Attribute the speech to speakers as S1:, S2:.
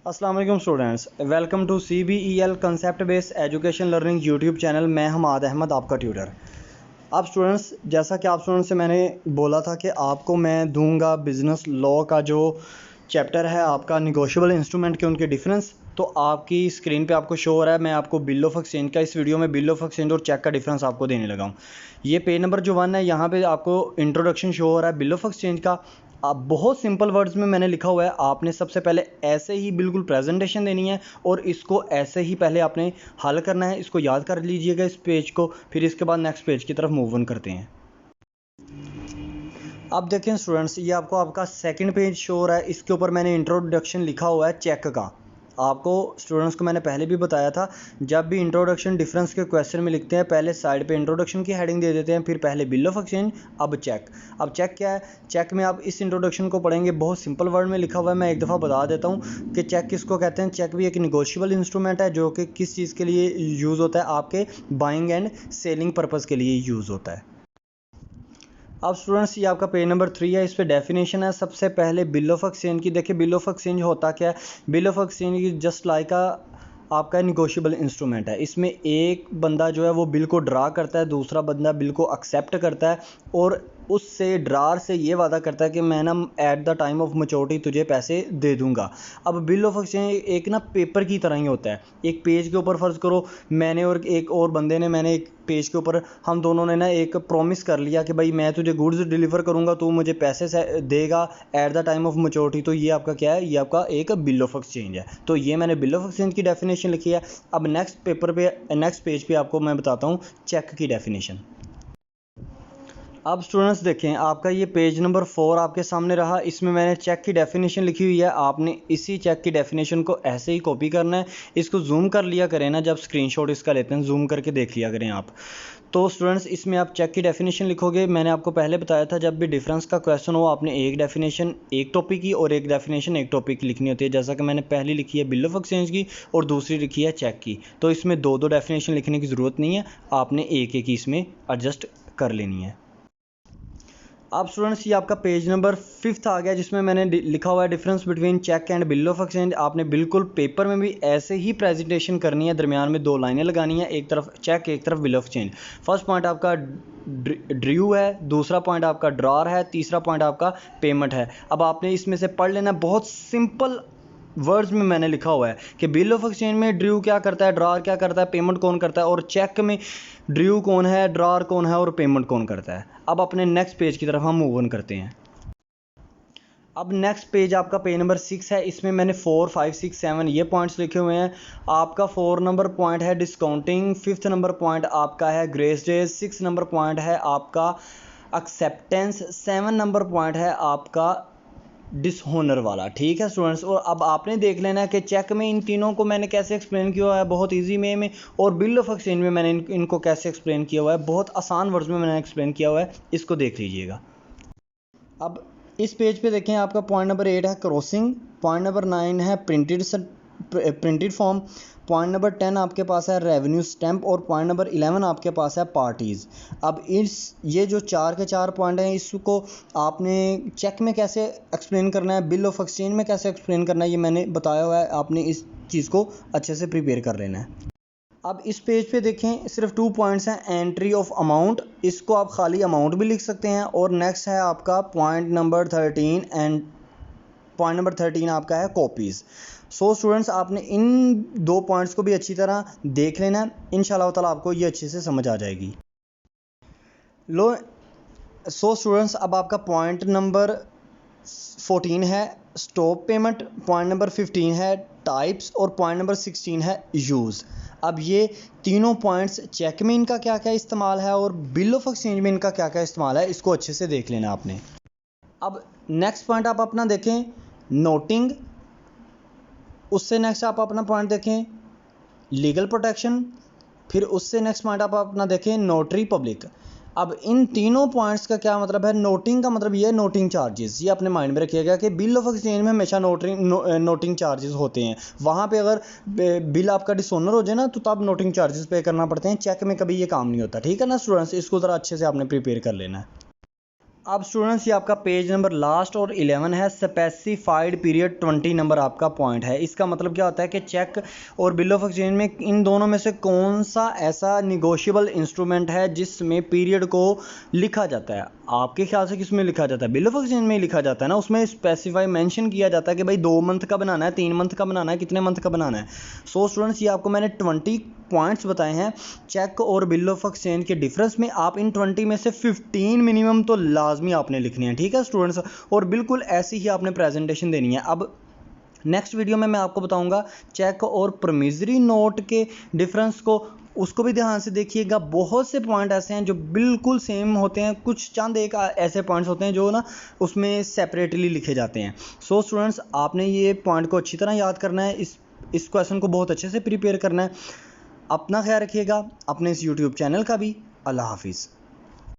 S1: अस्सलाम वालेकुम students, welcome to CBEL concept based education learning YouTube channel. मैं हमाद अहमद आपका ट्यूटर। अब स्टूडेंट्स, जैसा कि आप स्टूडेंट्स से मैंने बोला था कि आपको मैं दूंगा बिज़नेस लॉ का जो चैप्टर है आपका निगोशिएबल इंस्ट्रूमेंट के उनके डिफरेंस। तो आपकी स्क्रीन पे आपको शो हो रहा है, मैं आपको बिल ऑफ एक्सचेंज का इस वीडियो में बिल ऑफ एक्सचेंज और चेक का डिफरेंस आपको देने लगा हूँ। ये पेज नंबर जो 1 है, यहाँ पे आपको इंट्रोडक्शन शो हो रहा है बिल ऑफ एक्सचेंज का। आप बहुत सिंपल वर्ड्स में मैंने लिखा हुआ है, आपने सबसे पहले ऐसे ही बिल्कुल प्रेजेंटेशन देनी है और इसको ऐसे ही पहले आपने हल करना है। इसको याद कर लीजिएगा इस पेज को, फिर इसके बाद नेक्स्ट पेज की तरफ मूव ऑन करते हैं। अब देखें स्टूडेंट्स, ये आपको आपका सेकंड पेज शो हो रहा है। इसके ऊपर मैंने इंट्रोडक्शन लिखा हुआ है चेक का। आपको स्टूडेंट्स को मैंने पहले भी बताया था, जब भी इंट्रोडक्शन डिफरेंस के क्वेश्चन में लिखते हैं पहले साइड पे इंट्रोडक्शन की हेडिंग दे देते हैं, फिर पहले बिल ऑफ एक्सचेंज, अब चेक। अब चेक क्या है? चेक में आप इस इंट्रोडक्शन को पढ़ेंगे, बहुत सिंपल वर्ड में लिखा हुआ है। मैं एक दफ़ा बता देता हूँ कि चेक किसको कहते हैं। चेक भी एक निगोशिएबल इंस्ट्रूमेंट है जो कि किस चीज़ के लिए यूज़ होता है, आपके बाइंग एंड सेलिंग पर्पज़ के लिए यूज़ होता है। अब स्टूडेंट्स, ये आपका पेज नंबर 3 है, इस पे डेफिनेशन है। सबसे पहले बिल ऑफ एक्सचेंज की देखिए। बिल ऑफ एक्सचेंज होता क्या है? Bill of exchange is just like आपका निगोशिएबल इंस्ट्रूमेंट है। इसमें एक बंदा जो है वो बिल को ड्रा करता है, दूसरा बंदा बिल को एक्सेप्ट करता है और उससे ड्रार से ये वादा करता है कि मैं ना at the time of maturity तुझे पैसे दे दूंगा। अब बिल ऑफ एक्सचेंज एक ना पेपर की तरह ही होता है। एक पेज के ऊपर फ़र्ज़ करो मैंने और एक और बंदे ने, मैंने एक पेज के ऊपर हम दोनों ने ना एक प्रॉमिस कर लिया कि भाई मैं तुझे गुड्स डिलीवर करूंगा, तू मुझे पैसे से देगा at the time of maturity. तो ये आपका क्या है? ये आपका एक बिल ऑफ एक्सचेंज है। तो ये मैंने बिल ऑफ एक्सचेंज की डेफिनेशन लिखी है। अब नेक्स्ट पेज पे आपको मैं बताता हूँ चेक की डेफिनेशन। अब स्टूडेंट्स देखें, आपका ये पेज नंबर 4 आपके सामने रहा। इसमें मैंने चेक की डेफिनेशन लिखी हुई है। आपने इसी चेक की डेफिनेशन को ऐसे ही कॉपी करना है। इसको जूम कर लिया करें ना, जब स्क्रीनशॉट इसका लेते हैं जूम करके देख लिया करें आप। तो स्टूडेंट्स, इसमें आप चेक की डेफिनेशन लिखोगे। मैंने आपको पहले बताया था, जब भी डिफरेंस का क्वेश्चन हो आपने एक डेफिनेशन एक टॉपिक की और एक डेफिनेशन एक टॉपिक की लिखनी होती है। जैसा कि मैंने पहली लिखी है बिल ऑफ एक्सचेंज की और दूसरी लिखी है चेक की। तो इसमें दो दो डेफिनेशन लिखने की ज़रूरत नहीं है, आपने एक एक ही इसमें एडजस्ट कर लेनी है। अब स्टूडेंट्स, ये आपका पेज नंबर 5 आ गया, जिसमें मैंने लिखा हुआ है difference between cheque and bill of exchange. आपने बिल्कुल पेपर में भी ऐसे ही प्रेजेंटेशन करनी है, दरमियान में 2 लाइनें लगानी है, एक तरफ चेक एक तरफ bill of exchange. First point आपका ड्रू है, दूसरा पॉइंट आपका ड्रॉर है, तीसरा पॉइंट आपका पेमेंट है। अब आपने इसमें से पढ़ लेना, बहुत सिंपल वर्ड्स में मैंने लिखा हुआ है कि बिल ऑफ एक्सचेंज में ड्रू क्या करता है, ड्रॉर क्या करता है, पेमेंट कौन करता है, और चेक में ड्रू कौन है, ड्रॉर कौन है और पेमेंट कौन करता है। अब अपने नेक्स्ट पेज की तरफ हम मूव ऑन करते हैं। अब नेक्स्ट पेज आपका पेज नंबर 6 है। इसमें मैंने 4, 5, 6, 7 ये पॉइंट्स लिखे हुए हैं। आपका 4 नंबर पॉइंट है डिस्काउंटिंग, 5th नंबर पॉइंट आपका है ग्रेस डेज, 6 नंबर पॉइंट है आपका एक्सेप्टेंस, 7 नंबर पॉइंट है आपका डिसहोनर वाला। ठीक है स्टूडेंट्स, और अब आपने देख लेना है कि चेक में इन तीनों को मैंने कैसे एक्सप्लेन किया हुआ है, बहुत इजी में और बिल ऑफ एक्सचेंज में मैंने इनको कैसे एक्सप्लेन किया हुआ है, बहुत आसान वर्ड्स में मैंने एक्सप्लेन किया हुआ है। इसको देख लीजिएगा। अब इस पेज पे देखें, आपका पॉइंट नंबर 8 है क्रॉसिंग, पॉइंट नंबर 9 है प्रिंटेड फॉर्म, पॉइंट नंबर 10 आपके पास है रेवेन्यू स्टैम्प और पॉइंट नंबर 11 आपके पास है पार्टीज़। अब ये जो 4 के 4 पॉइंट हैं, इसको आपने चेक में कैसे एक्सप्लेन करना है, बिल ऑफ एक्सचेंज में कैसे एक्सप्लेन करना है, ये मैंने बताया हुआ है। आपने इस चीज़ को अच्छे से प्रिपेयर कर लेना है। अब इस पेज पे देखें, सिर्फ 2 पॉइंट्स हैं, एंट्री ऑफ अमाउंट, इसको आप खाली अमाउंट भी लिख सकते हैं, और नेक्स्ट है आपका point number 13 and point number 13 आपका है कॉपीज़। सो स्टूडेंट्स, आपने इन 2 पॉइंट्स को भी अच्छी तरह देख लेना है, इंशाल्लाह ताला आपको ये अच्छे से समझ आ जाएगी। लो सो स्टूडेंट्स, अब आपका पॉइंट नंबर 14 है स्टॉप पेमेंट, पॉइंट नंबर 15 है टाइप्स और पॉइंट नंबर 16 है यूज़। अब ये तीनों पॉइंट्स चेक में इनका क्या क्या इस्तेमाल है और बिल ऑफ एक्सचेंज में इनका क्या क्या इस्तेमाल है, इसको अच्छे से देख लेना आपने। अब नेक्स्ट पॉइंट आप अपना देखें नोटिंग, उससे नेक्स्ट आप अपना पॉइंट देखें लीगल प्रोटेक्शन, फिर उससे नेक्स्ट पॉइंट आप अपना देखें नोटरी पब्लिक। अब इन तीनों पॉइंट्स का क्या मतलब है? नोटिंग का मतलब ये है नोटिंग चार्जेस। ये अपने माइंड में रखिएगा कि बिल ऑफ एक्सचेंज में हमेशा नोटिंग चार्जेस होते हैं। वहाँ पे अगर बिल आपका डिसऑनर हो जाए ना, तो तब नोटिंग चार्जेस पे करना पड़ते हैं। चेक में कभी ये काम नहीं होता। ठीक है ना स्टूडेंट्स, इसको ज़रा अच्छे से आपने प्रिपेयर कर लेना है। अब स्टूडेंट्स ये आपका पेज नंबर लास्ट और 11 है, स्पेसिफाइड पीरियड 20 नंबर आपका पॉइंट है। इसका मतलब क्या होता है कि चेक और बिल ऑफ एक्सचेंज में इन दोनों में से कौन सा ऐसा निगोशिएबल इंस्ट्रूमेंट है जिसमें पीरियड को लिखा जाता है। आपके ख्याल से किस में लिखा जाता है? बिल ऑफ एक्सचेंज में ही लिखा जाता है ना, उसमें स्पेसिफाई मेंशन किया जाता है कि भाई 2 मंथ का बनाना है, 3 मंथ का बनाना है, कितने मंथ का बनाना है। सो स्टूडेंट्स ये आपको मैंने 20 पॉइंट्स बताए हैं चेक और बिल ऑफ एक्सचेंज के डिफरेंस में। आप इन 20 में से 15 मिनिमम तो लाजमी आपने लिखनी है, ठीक है स्टूडेंट्स, और बिल्कुल ऐसी ही आपने प्रेजेंटेशन देनी है। अब नेक्स्ट वीडियो में मैं आपको बताऊंगा चेक और प्रॉमिसरी नोट के डिफरेंस को, उसको भी ध्यान से देखिएगा। बहुत से पॉइंट ऐसे हैं जो बिल्कुल सेम होते हैं, कुछ चंद एक ऐसे पॉइंट्स होते हैं जो ना उसमें सेपरेटली लिखे जाते हैं। सो स्टूडेंट्स आपने ये पॉइंट को अच्छी तरह याद करना है, इस क्वेश्चन को बहुत अच्छे से प्रिपेयर करना है। अपना ख्याल रखिएगा, अपने इस यूट्यूब चैनल का भी। अल्लाह हाफिज़।